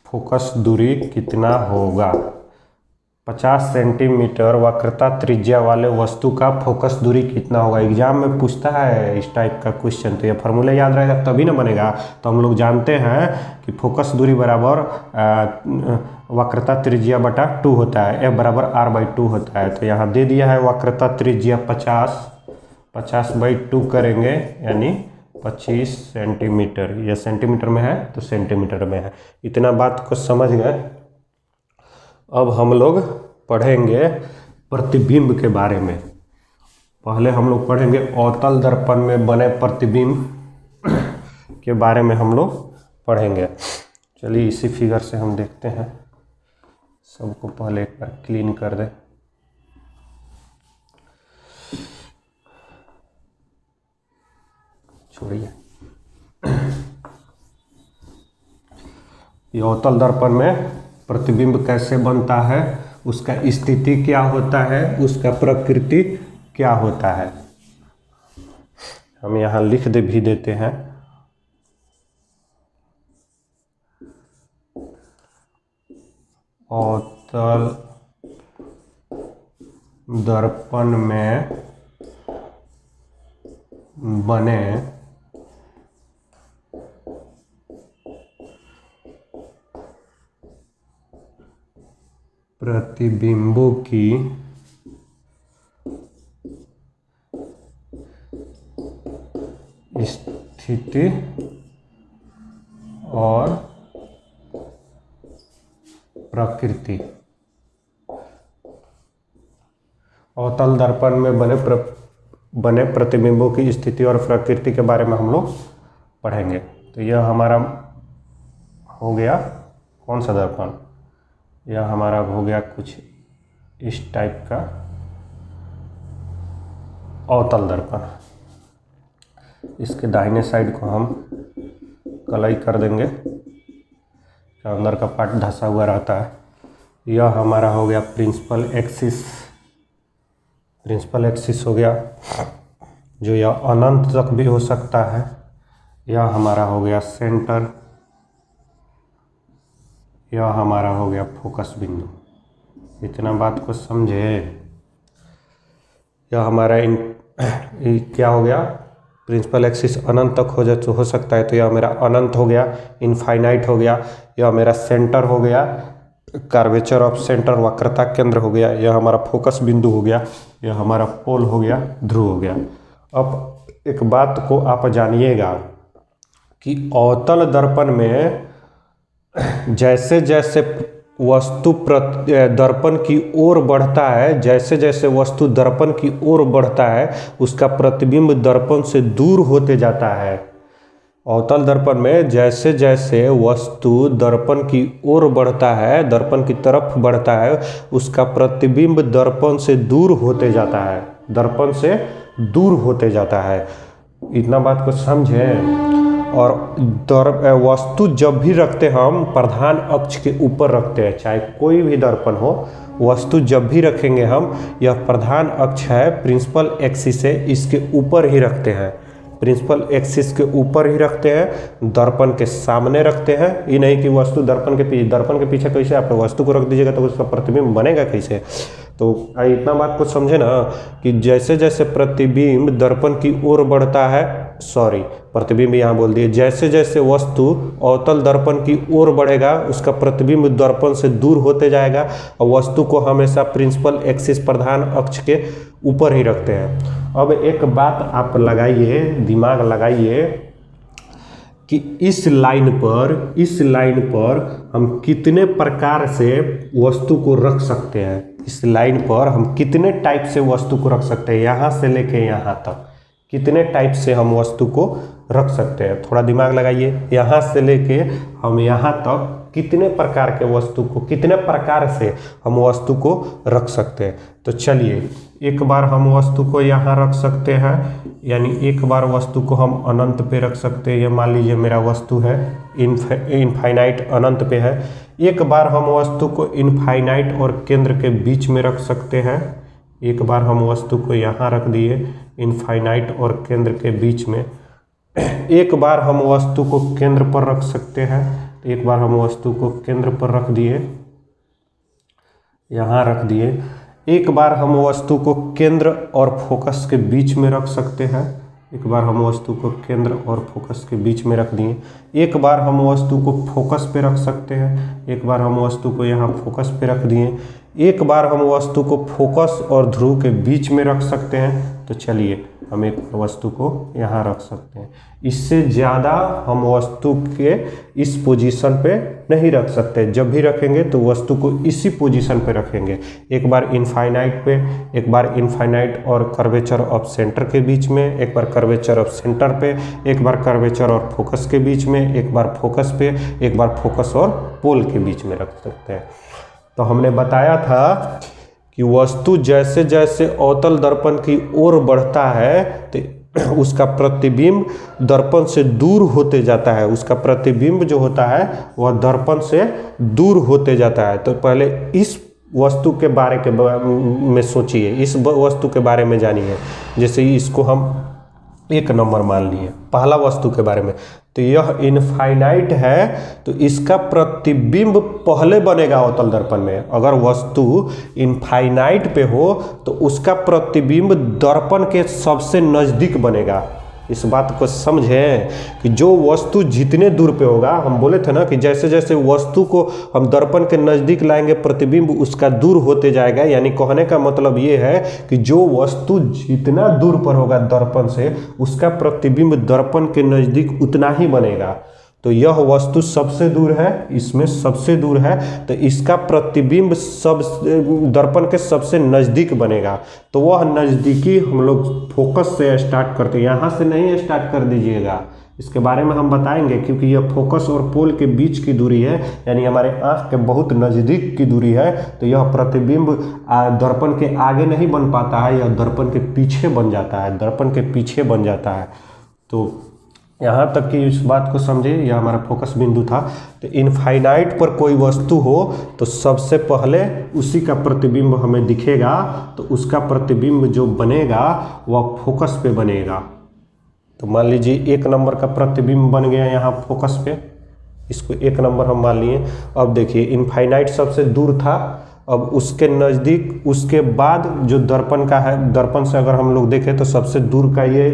फोकस दूरी कितना होगा। 50 सेंटीमीटर वक्रता त्रिज्या वाले वस्तु का फोकस दूरी कितना होगा। एग्जाम में पूछता है इस टाइप का क्वेश्चन, तो ये फार्मूला याद रहेगा तभी ना बनेगा। तो हम लोग जानते हैं कि फोकस दूरी बराबर वक्रता त्रिज्या बटा 2 होता है, F बराबर R/2 होता है। तो यहाँ दे दिया है वक्रता त्रिज्या 50/2 करेंगे यानी 25 सेंटीमीटर। यह सेंटीमीटर में है तो सेंटीमीटर में है। इतना बात को समझ गए। अब हम लोग पढ़ेंगे प्रतिबिंब के बारे में। पहले हम लोग पढ़ेंगे अवतल दर्पण में बने प्रतिबिंब के बारे में हम लोग पढ़ेंगे। चलिए इसी फिगर से हम देखते हैं। सबको पहले एक बार क्लीन कर दें। छोड़िए। ये अवतल दर्पण में प्रतिबिंब कैसे बनता है, उसका स्थिति क्या होता है, उसका प्रकृति क्या होता है, हम यहाँ लिख भी देते हैं। अवतल दर्पण में बने प्रतिबिंबों की स्थिति और प्रकृति। अवतल दर्पण में बने प्रतिबिंबों की स्थिति और प्रकृति के बारे में हम लोग पढ़ेंगे। तो यह हमारा हो गया कौन सा दर्पण, यह हमारा हो गया कुछ इस टाइप का अवतल दर्पण। इसके दाहिने साइड को हम कलई कर देंगे, अंदर का पार्ट धंसा हुआ रहता है। यह हमारा हो गया प्रिंसिपल एक्सिस हो गया, जो यह अनंत तक भी हो सकता है। यह हमारा हो गया सेंटर, यह हमारा हो गया फोकस बिंदु। इतना बात को समझे। यह हमारा क्या हो गया, प्रिंसिपल एक्सिस अनंत तक हो सकता है, तो यह मेरा अनंत हो गया, इनफाइनाइट हो गया। यह मेरा सेंटर हो गया, कर्वेचर ऑफ सेंटर वक्रता केंद्र हो गया। यह हमारा फोकस बिंदु हो गया, यह हमारा पोल हो गया, ध्रुव हो गया। अब एक बात को आप जानिएगा कि अवतल दर्पण में जैसे जैसे वस्तु दर्पण की ओर बढ़ता है, जैसे जैसे वस्तु दर्पण की ओर बढ़ता है, उसका प्रतिबिंब दर्पण से दूर होते जाता है। अवतल दर्पण में जैसे जैसे वस्तु दर्पण की ओर बढ़ता है, दर्पण की तरफ बढ़ता है, उसका प्रतिबिंब दर्पण से दूर होते जाता है, दर्पण से दूर होते जाता है। इतना बात को समझें। और वस्तु जब भी रखते हम प्रधान अक्ष के ऊपर रखते हैं, चाहे कोई भी दर्पण हो, वस्तु जब भी रखेंगे हम, यह प्रधान अक्ष है, प्रिंसिपल एक्सिस है, इसके ऊपर ही रखते हैं। प्रिंसिपल एक्सिस के ऊपर ही रखते हैं, दर्पण के सामने रखते हैं। ये नहीं कि वस्तु दर्पण के पीछे कैसे आप वस्तु को रख दीजिएगा तो उसका प्रतिबिंब बनेगा कैसे। तो इतना बात को समझे ना कि जैसे जैसे प्रतिबिंब दर्पण की ओर बढ़ता है, प्रतिबिंब यहाँ बोल दिए, जैसे जैसे वस्तु अवतल दर्पण की ओर बढ़ेगा, उसका प्रतिबिंब दर्पण से दूर होते जाएगा, और वस्तु को हमेशा प्रिंसिपल एक्सिस प्रधान अक्ष के ऊपर ही रखते हैं। अब एक बात आप लगाइए, दिमाग लगाइए कि इस लाइन पर हम कितने प्रकार से वस्तु को रख सकते हैं। इस लाइन पर हम कितने टाइप से वस्तु को रख सकते हैं, यहाँ से लेके यहाँ तक कितने टाइप से हम वस्तु को रख सकते हैं। थोड़ा दिमाग लगाइए, यहाँ से लेके हम यहाँ तक कितने प्रकार के वस्तु को, कितने प्रकार से हम वस्तु को रख सकते हैं। तो चलिए, एक बार हम वस्तु को यहाँ रख सकते हैं, यानी एक बार वस्तु को हम अनंत पे रख सकते हैं। ये मान लीजिए मेरा वस्तु है इनफाइनाइट अनंत पे है। एक बार हम वस्तु को इनफाइनाइट और केंद्र के बीच में रख सकते हैं। एक बार हम वस्तु को यहाँ रख दिए इनफाइनाइट और केंद्र के बीच में। एक बार हम वस्तु को केंद्र पर रख सकते हैं। एक बार हम वस्तु को केंद्र पर रख दिए, यहाँ रख दिए। एक बार हम वस्तु को केंद्र और फोकस के बीच में रख सकते हैं। एक बार हम वस्तु को केंद्र और फोकस के बीच में रख दिए। एक बार हम वस्तु को फोकस पे रख सकते हैं। एक बार हम वस्तु को यहाँ फोकस पे रख दिए। एक बार हम वस्तु को फोकस और ध्रुव के बीच में रख सकते हैं। तो चलिए, हम एक वस्तु को यहाँ रख सकते हैं। इससे ज़्यादा हम वस्तु के इस पोजीशन पे नहीं रख सकते। जब भी रखेंगे तो वस्तु को इसी पोजीशन पे रखेंगे। एक बार इनफाइनाइट पे, एक बार इनफाइनाइट और कर्वेचर ऑफ सेंटर के बीच में, एक बार कर्वेचर ऑफ सेंटर पे, एक बार कर्वेचर और फोकस के बीच में, एक बार फोकस पे, एक बार फोकस और पोल के बीच में रख सकते हैं। तो हमने बताया था कि वस्तु जैसे जैसे अवतल दर्पण की ओर बढ़ता है तो उसका प्रतिबिंब दर्पण से दूर होते जाता है। उसका प्रतिबिंब जो होता है वह दर्पण से दूर होते जाता है। तो पहले इस वस्तु के बारे में सोचिए, इस वस्तु के बारे में जानिए। जैसे इसको हम एक नंबर मान लिए, पहला वस्तु के बारे में। तो यह इनफाइनाइट है, तो इसका प्रतिबिंब पहले बनेगा अवतल दर्पण में। अगर वस्तु इनफाइनाइट पे हो तो उसका प्रतिबिंब दर्पण के सबसे नज़दीक बनेगा। इस बात को समझें कि जो वस्तु जितने दूर पे होगा, हम बोले थे ना कि जैसे जैसे वस्तु को हम दर्पण के नज़दीक लाएंगे प्रतिबिंब उसका दूर होते जाएगा। यानी कहने का मतलब ये है कि जो वस्तु जितना दूर पर होगा दर्पण से, उसका प्रतिबिंब दर्पण के नज़दीक उतना ही बनेगा। तो यह वस्तु सबसे दूर है, इसमें सबसे दूर है, तो इसका प्रतिबिंब सब दर्पण के सबसे नज़दीक बनेगा। तो वह नज़दीकी हम लोग फोकस से स्टार्ट करते हैं, यहाँ से नहीं स्टार्ट कर दीजिएगा। इसके बारे में हम बताएंगे, क्योंकि यह फोकस और पोल के बीच की दूरी है, यानी हमारे आँख के बहुत नज़दीक की दूरी है। तो यह प्रतिबिंब दर्पण के आगे नहीं बन पाता है, यह दर्पण के पीछे बन जाता है, दर्पण के पीछे बन जाता है। तो यहाँ तक कि इस बात को समझे, यह हमारा फोकस बिंदु था। तो इनफाइनाइट पर कोई वस्तु हो तो सबसे पहले उसी का प्रतिबिंब हमें दिखेगा। तो उसका प्रतिबिंब जो बनेगा वह फोकस पे बनेगा। तो मान लीजिए एक नंबर का प्रतिबिंब बन गया यहाँ फोकस पे, इसको एक नंबर हम मान लिए। अब देखिए, इनफाइनाइट सबसे दूर था, अब उसके नज़दीक, उसके बाद जो दर्पण का है, दर्पण से अगर हम लोग देखें तो सबसे दूर का ये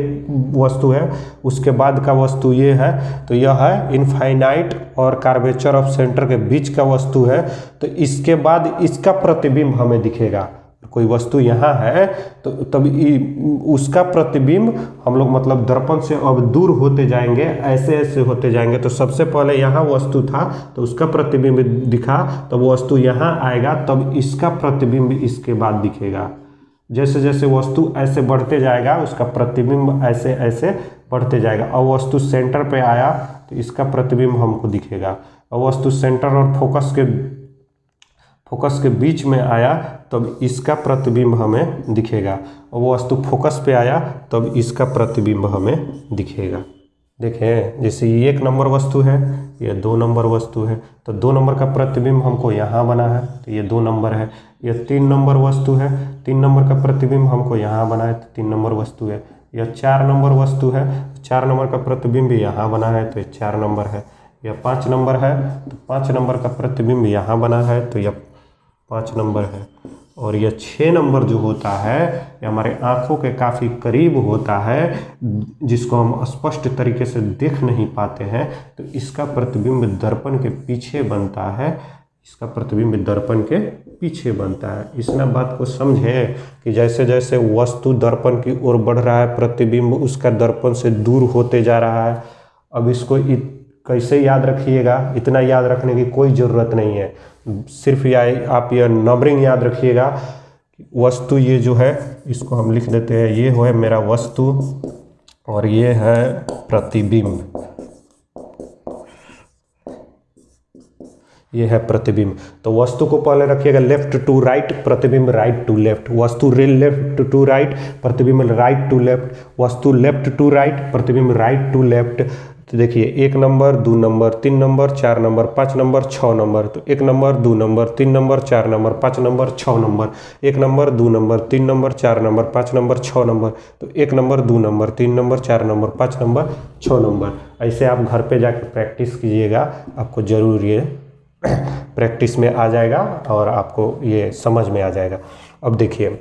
वस्तु है, उसके बाद का वस्तु ये है। तो यह है इनफाइनाइट और कर्वेचर ऑफ सेंटर के बीच का वस्तु है। तो इसके बाद इसका प्रतिबिंब हमें दिखेगा। कोई वस्तु यहाँ है तो तब उसका प्रतिबिंब हम लोग मतलब दर्पण से अब दूर होते जाएंगे, ऐसे ऐसे होते जाएंगे। तो सबसे पहले यहाँ वस्तु था तो उसका प्रतिबिंब दिखा, तब वस्तु यहाँ आएगा, तब इसका प्रतिबिंब इसके बाद दिखेगा। जैसे जैसे वस्तु ऐसे बढ़ते जाएगा उसका प्रतिबिंब ऐसे ऐसे बढ़ते जाएगा। अब वस्तु सेंटर पे आया तो इसका प्रतिबिंब हमको दिखेगा। अब वस्तु सेंटर और फोकस के बीच में आया तब इसका प्रतिबिंब हमें दिखेगा। और वस्तु फोकस पे आया तब इसका प्रतिबिंब हमें दिखेगा। देखें, जैसे ये एक नंबर वस्तु है, ये 2 नंबर वस्तु है, तो 2 नंबर का प्रतिबिंब हमको यहाँ बना है, तो ये 2 नंबर है। ये 3 नंबर वस्तु है, 3 नंबर का प्रतिबिंब हमको यहाँ बना है, तो 3 नंबर वस्तु है। यह 4 नंबर वस्तु है, 4 नंबर का प्रतिबिंब यहाँ बना है, तो ये 4 नंबर है। यह 5 नंबर है, तो 5 नंबर का प्रतिबिंब यहाँ बना है, तो यह 5 नंबर है। और यह 6 नंबर जो होता है ये हमारे आँखों के काफ़ी करीब होता है, जिसको हम स्पष्ट तरीके से देख नहीं पाते हैं। तो इसका प्रतिबिंब दर्पण के पीछे बनता है, इसका प्रतिबिंब दर्पण के पीछे बनता है। इस ना बात को समझे कि जैसे जैसे वस्तु दर्पण की ओर बढ़ रहा है, प्रतिबिंब उसका दर्पण से दूर होते जा रहा है। अब इसको कैसे याद रखिएगा, इतना याद रखने की कोई ज़रूरत नहीं है। सिर्फ आप यह नंबरिंग याद रखिएगा। वस्तु ये जो है इसको हम लिख देते हैं, ये है मेरा वस्तु, और ये है प्रतिबिंब। ये है प्रतिबिंब। तो वस्तु को पहले रखिएगा लेफ्ट टू राइट, प्रतिबिंब राइट टू लेफ्ट। वस्तु लेफ्ट टू राइट, प्रतिबिंब राइट टू लेफ्ट। वस्तु लेफ्ट टू राइट, प्रतिबिंब राइट टू लेफ्ट। तो देखिए 1 number, 2 number, 3 number, 4 number, 5 number, 6 number. तो 1 number, 2 number, 3 number, 4 number, 5 number, 6 number. 1 number, 2 number, 3 number, 4 number, 5 number, 6 number. तो 1 number, 2 number, 3 number, 4 number, 5 number, 6 number. ऐसे आप घर पे जाकर प्रैक्टिस कीजिएगा, आपको ज़रूर ये प्रैक्टिस में आ जाएगा और आपको ये समझ में आ जाएगा। अब देखिए,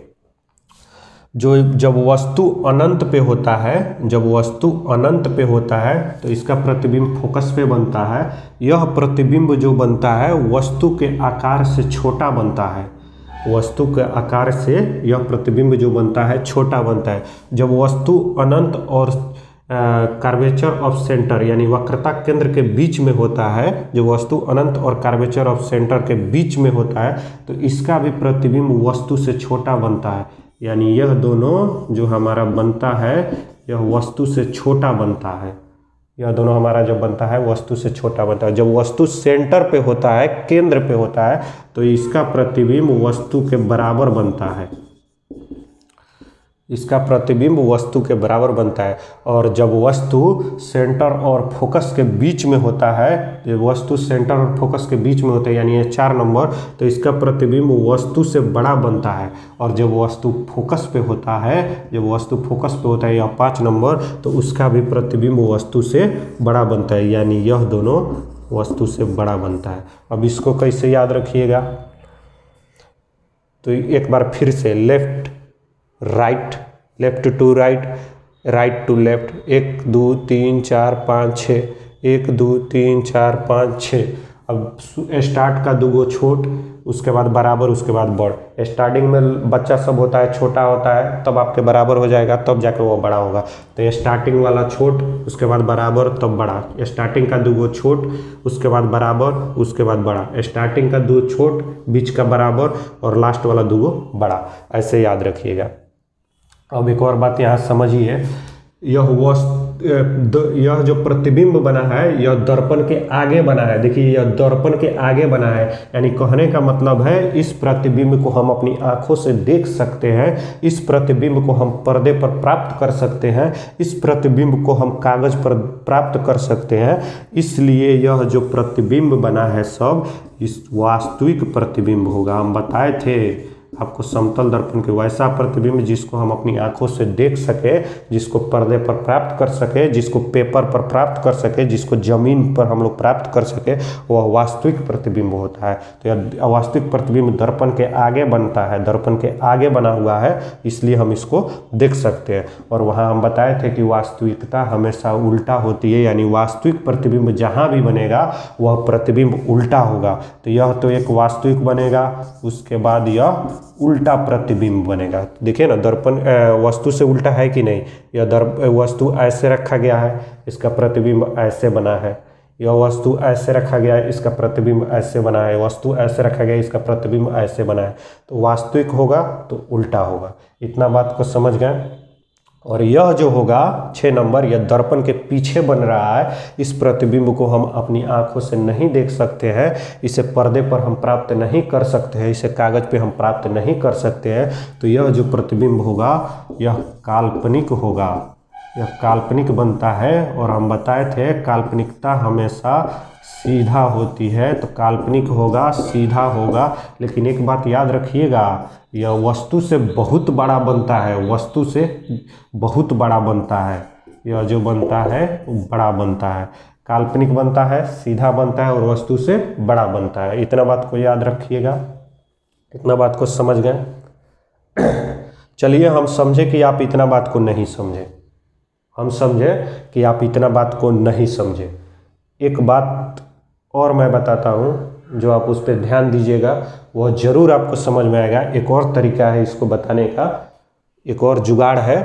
जब वस्तु अनंत पे होता है, जब वस्तु अनंत पे होता है तो इसका प्रतिबिंब फोकस पे बनता है। यह प्रतिबिंब जो बनता है वस्तु के आकार से छोटा बनता है। वस्तु के आकार से यह प्रतिबिंब जो बनता है छोटा बनता है। जब वस्तु अनंत और कर्वेचर ऑफ सेंटर यानी वक्रता केंद्र के बीच में होता है, जो वस्तु अनंत और कर्वेचर ऑफ सेंटर के बीच में होता है तो इसका भी प्रतिबिंब वस्तु से छोटा बनता है। यानी यह दोनों जो हमारा बनता है यह वस्तु से छोटा बनता है। यह दोनों हमारा जो बनता है वस्तु से छोटा बनता है। जब वस्तु सेंटर पे होता है, केंद्र पे होता है, तो इसका प्रतिबिंब वस्तु के बराबर बनता है। इसका प्रतिबिंब वस्तु के बराबर बनता है। और जब वस्तु सेंटर और फोकस के बीच में होता है, जब वस्तु सेंटर और फोकस के बीच में होता है यानी ये 4 नंबर, तो इसका प्रतिबिंब वस्तु से बड़ा बनता है। और जब वस्तु फोकस पे होता है, जब वस्तु फोकस पे होता है या 5 नंबर, तो उसका भी प्रतिबिंब वस्तु से बड़ा बनता है। यानी यह दोनों वस्तु से बड़ा बनता है। अब इसको कैसे याद रखिएगा, तो एक बार फिर से left right, left to right, right to left. 1 2 3 4 5 6, 1 2 3 4 5 6। अब स्टार्ट का 2 गो छोट, उसके बाद बराबर, उसके बाद बड़। स्टार्टिंग में बच्चा सब होता है, छोटा होता है, तब आपके बराबर हो जाएगा, तब जाके वो बड़ा होगा। तो स्टार्टिंग वाला छोट, उसके बाद बराबर, तब बड़ा। स्टार्टिंग का 2 गो छोट, उसके बाद बराबर, उसके बाद बड़ा। स्टार्टिंग का 2 छोट, बीच का बराबर और लास्ट वाला 2 गो बड़ा। ऐसे याद रखिएगा। अब एक और बात यहाँ समझिए, यह जो प्रतिबिंब बना है यह दर्पण के आगे बना है। देखिए यह दर्पण के आगे बना है, यानी कहने का मतलब है इस प्रतिबिंब को हम अपनी आंखों से देख सकते हैं, इस प्रतिबिंब को हम पर्दे पर प्राप्त कर सकते हैं, इस प्रतिबिंब को हम कागज पर प्राप्त कर सकते हैं। इसलिए यह जो प्रतिबिंब बना है सब इस वास्तविक प्रतिबिंब होगा। हम बताए थे आपको समतल दर्पण के वैसा प्रतिबिंब जिसको हम अपनी आंखों से देख सके, जिसको पर्दे पर प्राप्त कर सके, जिसको पेपर पर प्राप्त कर सके, जिसको जमीन पर हम लोग प्राप्त कर सके, वह वास्तविक प्रतिबिंब होता है। तो यह वास्तविक प्रतिबिंब दर्पण के आगे बनता है, दर्पण के आगे बना हुआ है, इसलिए हम इसको देख सकते हैं। और वहाँ हम बताए थे कि वास्तविकता हमेशा उल्टा होती है, यानी वास्तविक प्रतिबिंब जहाँ भी बनेगा वह प्रतिबिंब उल्टा होगा। तो यह तो एक वास्तविक बनेगा, उसके बाद यह उल्टा प्रतिबिंब बनेगा। देखिए ना, दर्पण वस्तु से उल्टा है कि नहीं। यह वस्तु ऐसे रखा गया है, इसका प्रतिबिंब ऐसे बना है। यह वस्तु ऐसे रखा गया है, इसका प्रतिबिंब ऐसे बना है। वस्तु ऐसे रखा गया है, इसका प्रतिबिंब ऐसे बना है। तो वास्तविक होगा तो उल्टा होगा। इतना बात को समझ गए। और यह जो होगा 6 नंबर, यह दर्पण के पीछे बन रहा है। इस प्रतिबिंब को हम अपनी आंखों से नहीं देख सकते हैं, इसे पर्दे पर हम प्राप्त नहीं कर सकते हैं, इसे कागज पे हम प्राप्त नहीं कर सकते हैं। तो यह जो प्रतिबिंब होगा यह काल्पनिक होगा, यह काल्पनिक बनता है। और हम बताए थे काल्पनिकता हमेशा सीधा होती है, तो काल्पनिक होगा, सीधा होगा। लेकिन एक बात याद रखिएगा, यह वस्तु से बहुत बड़ा बनता है, वस्तु से बहुत बड़ा बनता है। यह जो बनता है वो बड़ा बनता है, काल्पनिक बनता है, सीधा बनता है और वस्तु से बड़ा बनता है। इतना बात को याद रखिएगा। इतना बात को समझ गए। चलिए हम समझे कि आप इतना बात को नहीं समझे, हम समझे कि आप इतना बात को नहीं समझे। एक बात और मैं बताता हूँ जो आप उस पर ध्यान दीजिएगा, वह ज़रूर आपको समझ में आएगा। एक और तरीका है इसको बताने का, एक और जुगाड़ है,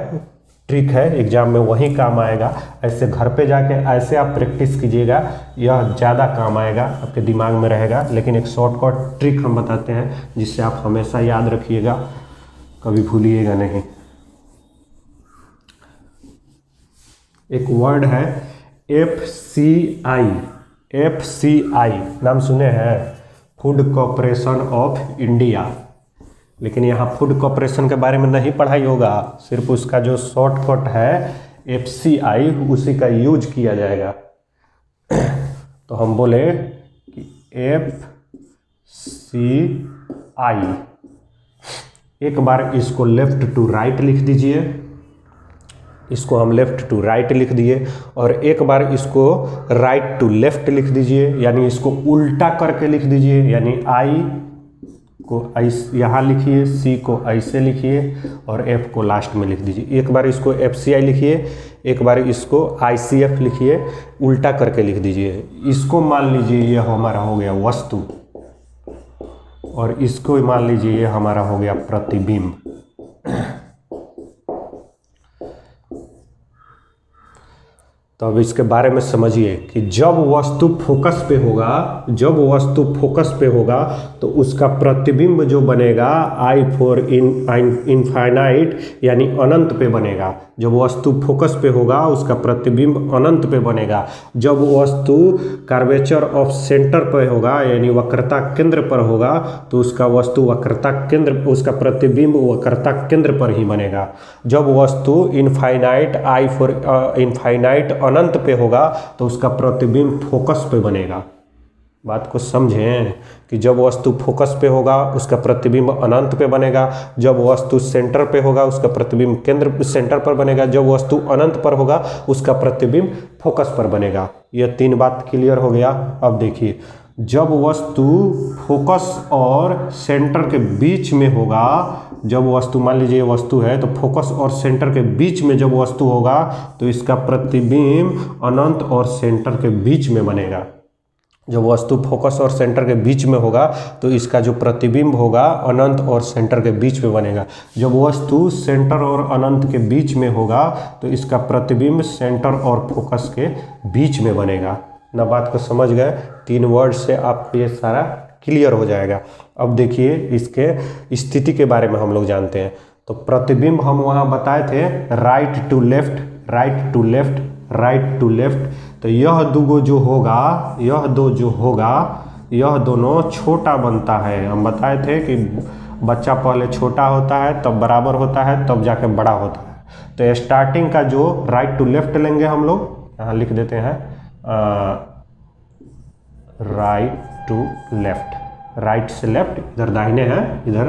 ट्रिक है, एग्जाम में वही काम आएगा। ऐसे घर पे जाके ऐसे आप प्रैक्टिस कीजिएगा, यह ज़्यादा काम आएगा, आपके दिमाग में रहेगा। लेकिन एक शॉर्टकट ट्रिक हम बताते हैं जिससे आप हमेशा याद रखिएगा, कभी भूलिएगा नहीं। एक वर्ड है FCI। FCI नाम सुने हैं, फूड कॉरपोरेशन ऑफ इंडिया। लेकिन यहाँ फूड कॉरपोरेशन के बारे में नहीं पढ़ाई होगा, सिर्फ उसका जो शॉर्टकट है FCI उसी का यूज किया जाएगा। तो हम बोले कि FCI। एक बार इसको लेफ्ट टू राइट लिख दीजिए, इसको हम लेफ्ट टू राइट लिख दिए, और एक बार इसको राइट टू लेफ्ट लिख दीजिए, यानी इसको उल्टा करके लिख दीजिए। यानी I को ऐसे यहाँ लिखिए, C को ऐसे लिखिए और F को लास्ट में लिख दीजिए। एक बार इसको FCI लिखिए, एक बार इसको ICF लिखिए, उल्टा करके लिख दीजिए। इसको मान लीजिए ये हमारा हो गया वस्तु, और इसको मान लीजिए ये हमारा हो गया प्रतिबिंब। तो अब इसके बारे में समझिए कि जब वस्तु फोकस पे होगा, जब वस्तु फोकस पे होगा तो उसका प्रतिबिंब जो बनेगा I फॉर इनफाइनाइट यानी अनंत पे बनेगा। जब वस्तु फोकस पे होगा उसका प्रतिबिंब अनंत पे बनेगा। जब वस्तु कर्वेचर ऑफ सेंटर पे होगा यानी वक्रता केंद्र पर होगा तो उसका वस्तु वक्रता केंद्र, उसका प्रतिबिंब वक्रता केंद्र पर ही बनेगा। जब वस्तु इनफाइनाइट I फॉर इनफाइनाइट अनंत पे होगा तो उसका प्रतिबिंब फोकस पे बनेगा। बात को समझें कि जब वस्तु फोकस पे होगा उसका प्रतिबिंब अनंत पे बनेगा, जब वस्तु सेंटर पे होगा उसका प्रतिबिंब केंद्र सेंटर पर बनेगा, जब वस्तु अनंत पर होगा उसका प्रतिबिंब फोकस पर बनेगा। यह तीन बात क्लियर हो गया। अब देखिए, जब वस्तु फोकस और सेंटर के बीच में होगा, जब वस्तु मान लीजिए वस्तु है तो फोकस और सेंटर के बीच में जब वस्तु होगा तो इसका प्रतिबिंब अनंत और सेंटर के बीच में बनेगा। जब वस्तु फोकस और सेंटर के बीच में होगा तो इसका जो प्रतिबिंब होगा अनंत और सेंटर के बीच में बनेगा। जब वस्तु सेंटर और अनंत के बीच में होगा तो इसका प्रतिबिंब सेंटर और फोकस के बीच में बनेगा। ना बात को समझ गए? तीन वर्ड से आपको ये सारा क्लियर हो जाएगा। अब देखिए इसके स्थिति के बारे में हम लोग जानते हैं। तो प्रतिबिंब हम वहाँ बताए थे right to left, right to left, right to left. तो यह दो जो होगा, यह दो जो होगा, यह दोनों छोटा बनता है। हम बताए थे कि बच्चा पहले छोटा होता है तब बराबर होता है तब जाके बड़ा होता है। तो स्टार्टिंग का जो राइट टू लेफ्ट लेंगे हम लोग, यहाँ लिख देते हैं राइट टू लेफ्ट, राइट से लेफ्ट, इधर दाहिने है इधर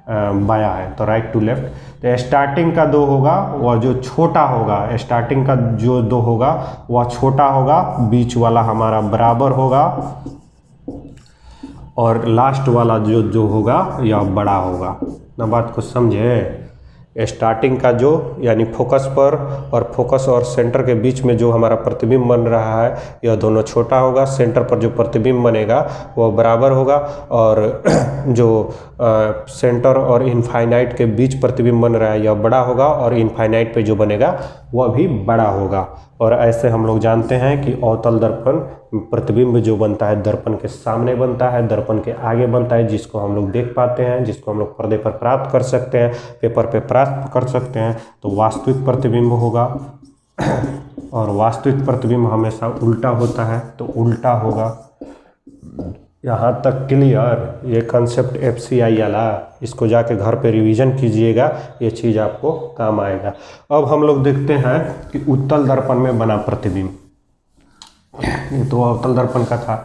बायां है, तो राइट टू लेफ्ट। तो स्टार्टिंग का दो होगा वह जो छोटा होगा, स्टार्टिंग का जो दो होगा वह छोटा होगा, बीच वाला हमारा बराबर होगा और लास्ट वाला जो होगा यह बड़ा होगा। ना बात को समझे? स्टार्टिंग का जो यानी फोकस पर और फोकस और सेंटर के बीच में जो हमारा प्रतिबिंब बन रहा है यह दोनों छोटा होगा, सेंटर पर जो प्रतिबिंब बनेगा वह बराबर होगा, और जो सेंटर और इनफाइनाइट के बीच प्रतिबिंब बन रहा है यह बड़ा होगा, और इनफाइनाइट पे जो बनेगा वह भी बड़ा होगा। और ऐसे हम लोग जानते हैं कि अवतल दर्पण प्रतिबिंब जो बनता है दर्पण के सामने बनता है, दर्पण के आगे बनता है, जिसको हम लोग देख पाते हैं, जिसको हम लोग पर्दे पर प्राप्त कर सकते हैं, पेपर पे प्राप्त कर सकते हैं। तो वास्तविक प्रतिबिंब होगा और वास्तविक प्रतिबिंब हमेशा उल्टा होता है, तो उल्टा होगा। यहाँ तक क्लियर? ये कंसेप्ट FCI वाला, इसको जाके घर पे रिवीजन कीजिएगा, ये चीज़ आपको काम आएगा। अब हम लोग देखते हैं कि उत्तल दर्पण में बना प्रतिबिंब। ये तो अवतल दर्पण का था,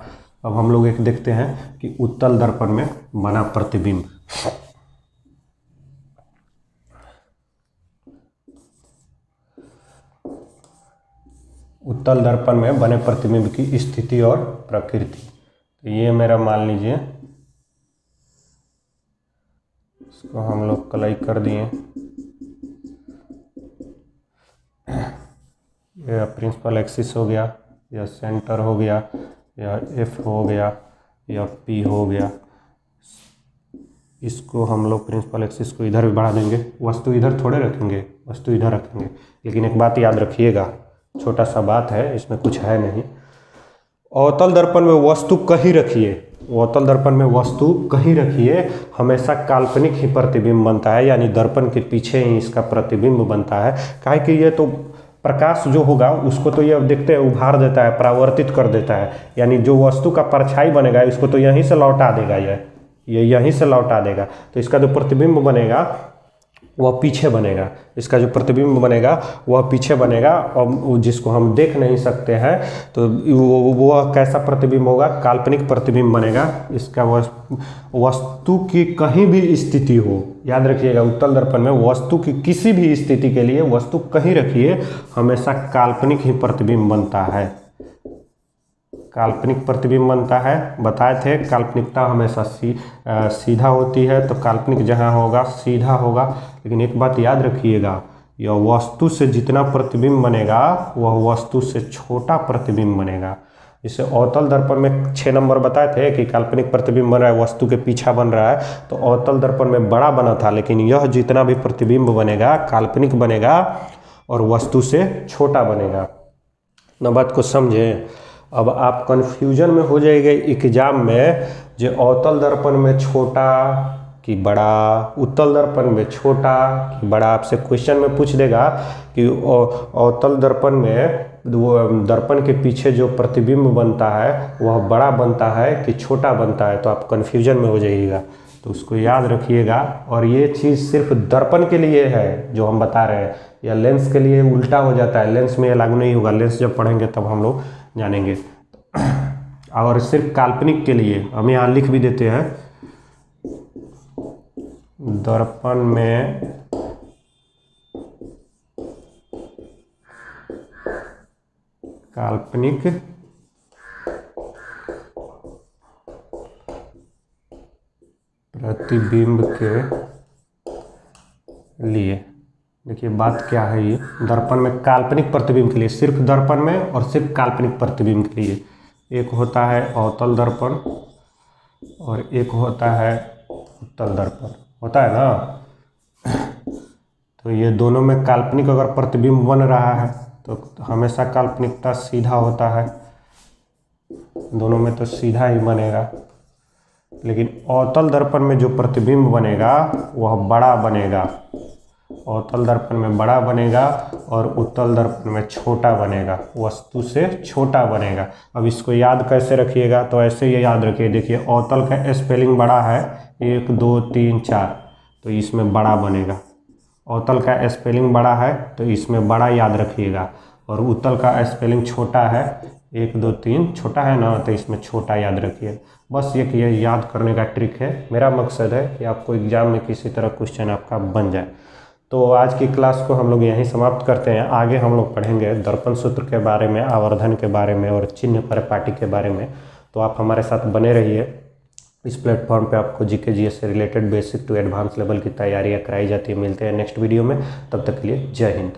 अब हम लोग एक देखते हैं कि उत्तल दर्पण में बना प्रतिबिंब। उत्तल दर्पण में बने प्रतिबिंब की स्थिति और प्रकृति। तो ये मेरा मान लीजिए, इसको हम लोग कलई कर दिए, यह प्रिंसिपल एक्सिस हो गया, यह सेंटर हो गया, यह F हो गया, यह P हो गया। इसको हम लोग प्रिंसिपल एक्सिस को इधर भी बढ़ा देंगे, वस्तु इधर थोड़े रखेंगे, वस्तु इधर रखेंगे। लेकिन एक बात याद रखिएगा, छोटा सा बात है, इसमें कुछ है नहीं। अवतल दर्पण में वस्तु कहीं रखिए, अवतल दर्पण में वस्तु कहीं रखिए, हमेशा काल्पनिक ही प्रतिबिंब बनता है, यानी दर्पण के पीछे ही इसका प्रतिबिंब बनता है। काहे कि ये तो प्रकाश जो होगा उसको तो ये देखते हैं उभार देता है, परावर्तित कर देता है, यानी जो वस्तु का परछाई बनेगा इसको तो यहीं से लौटा देगा, ये यहीं से लौटा देगा। तो इसका जो प्रतिबिंब बनेगा वह पीछे बनेगा, इसका जो प्रतिबिंब बनेगा वह पीछे बनेगा, और जिसको हम देख नहीं सकते हैं। तो वो कैसा प्रतिबिंब होगा? काल्पनिक प्रतिबिंब बनेगा। इसका वस्तु की कहीं भी स्थिति हो, याद रखिएगा उत्तल दर्पण में वस्तु की किसी भी स्थिति के लिए वस्तु कहीं रखिए, हमेशा काल्पनिक ही प्रतिबिंब बनता है, काल्पनिक प्रतिबिंब बनता है। बताए थे काल्पनिकता हमेशा सीधा होती है, तो काल्पनिक जहाँ होगा सीधा होगा। लेकिन एक बात याद रखिएगा, यह वस्तु से जितना प्रतिबिंब बनेगा वह वस्तु से छोटा प्रतिबिंब बनेगा। जैसे अवतल दर्पण में 6 नंबर बताए थे कि काल्पनिक प्रतिबिंब बन रहा है, वस्तु के पीछा बन रहा है, तो अवतल दर्पण में बड़ा बना था, लेकिन यह जितना भी प्रतिबिंब बनेगा काल्पनिक बनेगा और वस्तु से छोटा बनेगा। न बात को समझें। अब आप कन्फ्यूजन में हो जाएंगे एग्जाम में, जो अवतल दर्पण में छोटा कि बड़ा, उत्तल दर्पण में छोटा कि बड़ा। आपसे क्वेश्चन में पूछ देगा कि अवतल दर्पण में दर्पण के पीछे जो प्रतिबिंब बनता है वह बड़ा बनता है कि छोटा बनता है, तो आप कन्फ्यूजन में हो जाइएगा। तो उसको याद रखिएगा। और ये चीज़ सिर्फ दर्पण के लिए है जो हम बता रहे हैं, या लेंस के लिए उल्टा हो जाता है, लेंस में लागू नहीं होगा, लेंस जब पढ़ेंगे तब हम लोग जानेंगे। और सिर्फ काल्पनिक के लिए हम यहाँ लिख भी देते हैं, दर्पण में काल्पनिक प्रतिबिंब के लिए, देखिए बात क्या है, ये दर्पण में काल्पनिक प्रतिबिंब के लिए, सिर्फ दर्पण में और सिर्फ काल्पनिक प्रतिबिंब के लिए। एक होता है अवतल दर्पण और एक होता है उत्तल दर्पण, होता है ना। तो ये दोनों में काल्पनिक अगर प्रतिबिंब बन रहा है तो हमेशा काल्पनिकता सीधा होता है, दोनों में तो सीधा ही बनेगा। लेकिन अवतल दर्पण में जो प्रतिबिंब बनेगा वह बड़ा बनेगा, अवतल दर्पण में बड़ा बनेगा और उत्तल दर्पण में छोटा बनेगा, वस्तु से छोटा बनेगा। अब इसको याद कैसे रखिएगा? तो ऐसे ही याद रखिए, देखिए अवतल का स्पेलिंग बड़ा है 1 2 3 4, तो इसमें बड़ा बनेगा। अवतल का स्पेलिंग बड़ा है तो इसमें बड़ा याद रखिएगा, और उत्तल का स्पेलिंग छोटा है 1 2 3 छोटा है ना, तो इसमें छोटा याद रखिए। बस ये याद करने का ट्रिक है। मेरा मकसद है कि आपको एग्जाम में किसी तरह क्वेश्चन आपका बन जाए। तो आज की क्लास को हम लोग यहीं समाप्त करते हैं। आगे हम लोग पढ़ेंगे दर्पण सूत्र के बारे में, आवर्धन के बारे में और चिन्ह परिपाटी के बारे में। तो आप हमारे साथ बने रहिए। इस प्लेटफॉर्म पे आपको जीके जीएस से related basic to advance level की तैयारियां कराई जाती है। मिलते हैं नेक्स्ट वीडियो में, तब तक के लिए जय हिंद।